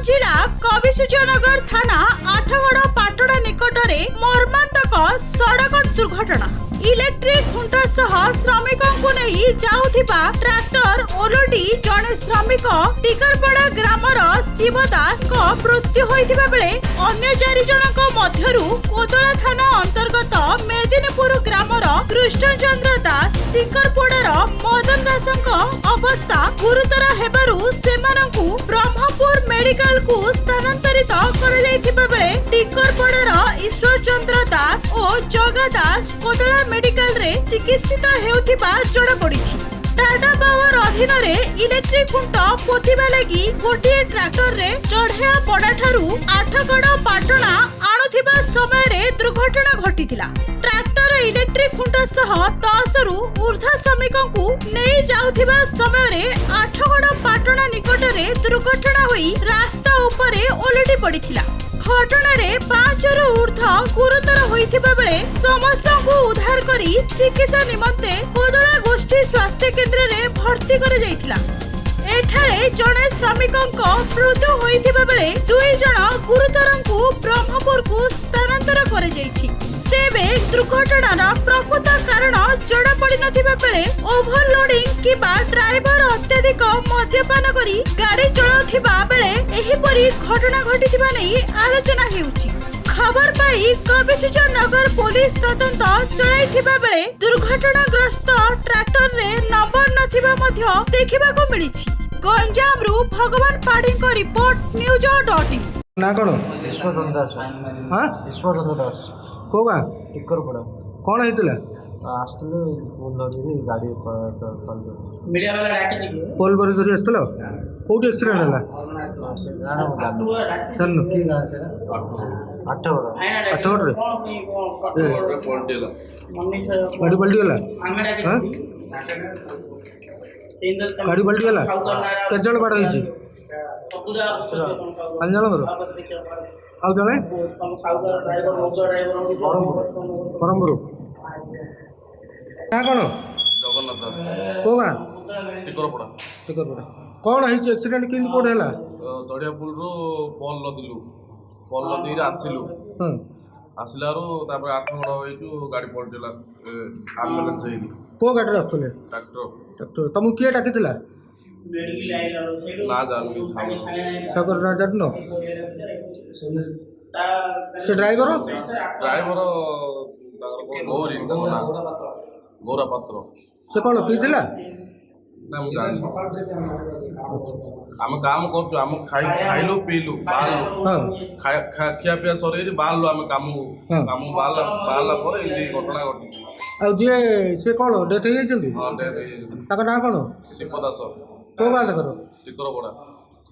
जिला कविसूर्यनगर थाना आठगड़ पाटड़ा निकटरे मर्मांतक सड़क दुर्घटना। इलेक्ट्रिक खुंट सह श्रमिकों को नहीं जाउथिबा ट्रैक्टर ओलटी जड़े श्रमिक टिकरपड़ा ग्रामर शिवदास को मृत्यु होइथिबा बेले अन्य 4 जनक मध्यरु कोदला थाना अंतर्गत मेदिनीपुर ग्रामर कृष्णचंद्र दास टिकरपड़ार मदन दासक अवस्था गुरुतर हेबारु सेमानंकु ब्रह्मपुर मेडिकल को स्थानांतरित कर जाइथिबा बेले टिकरपड़ार ईश्वर चंद्र दास और जगा दास कोदला मेडिकल रे चिकित्सित हेउथिबा जणा पड़िछि। टाटा पावर अधीन रे इलेक्ट्रिक खुंट पोथिबा लागि गोटिए ट्रैक्टर रे चढ़िया पड़ा ठारू आठगड़ पाटणा आणुथिबा समय रे दुर्घटना घटिथिला। ट्रैक्टर इलेक्ट्रिक खुंट सह 10 रु ऊर्ध्व श्रमिकों को नहीं जाउथिबा समय रे आठगड़ पाटणा निकट रे दुर्घटना होई रास्ता उपरे ओलटी पड़िथिला। घटना रे 5 रु ऊर्ध्व गुरुतर होइथिबा बेले समस्त को उद्धार करी चिकित्सा निमंते कोदला गोष्ठी स्वास्थ्य केंद्र रे भर्ती कर जाइथिला। एठारे जणे श्रमिकों मृत्यु होइथिबा बेले 2 जण गुरुतरंकु ब्रह्मपुर को स्थानांतर कर जाइछि। तेबे दुर्घटनार प्रकृत कारण जड़ा पड़ी नथिबा बेले ओभरलोडिंग किबा ड्राइवर अत्यधिक मद्यपान करी गाड़ी चलाउथिबा बेले एही परी घटना घटिथिबा नै आलोचना हेउछि। खबर पाई कविसूर्यनगर पुलिस तदंत चलाइथिबा बेले दुर्घटनाग्रस्त ट्रैक्टर रे नंबर नथिबा मध्य देखिबाको मिलिछि। गंजाम रु भगवान पाढ़ी को रिपोर्ट न्यूज.इन। ना कोन ईश्वरचंद्र दास। हां ईश्वरचंद्र दास को गां टिकरपड़ा कोन हेतिला आस्तले फोन लगी गाड़ी मीडिया वाला डाके जी पोल पर धरि आस्तलो कोठी एक्सीडेंट हला तन्नो की गां से आठगड़ रे गाड़ी पलटी गला हां गाड़ी पलटी गला के जण बाड़ होई छी अंजन करो आउ जणे परमपुर ना कोन जगन्नाथ दास को गां टिकरपड़ा टिकरपड़ा कोन हिच एक्सीडेंट किंद कोड हला चढ़िया पुल रु पल लदिलु पल लदी रे आसिलु हां आसिलारू तापर आठगड़ होइचु गाड़ी पलटिला एम्बुलेंस हेली को गाड़ी आस्तले ट्रैक्टर डॉक्टर तुम किए डाकिथिला मेडिकल आइला सेडो ना जानली सागर ना जानो से ड्राइवर ड्राइवर गौरी गौरा पात्र से कौन पीथिला ना मु जान आम काम करछु आम खाइलु पीलु बाहरलु हां खिया पिया सरेरी बाहरलु आम काम बाहरला पर एली घटना घटी आ जे से कौन डेथ हे जल्दी हां दे ताका ना कौन शिवदास को गां तकर टिकरपड़ा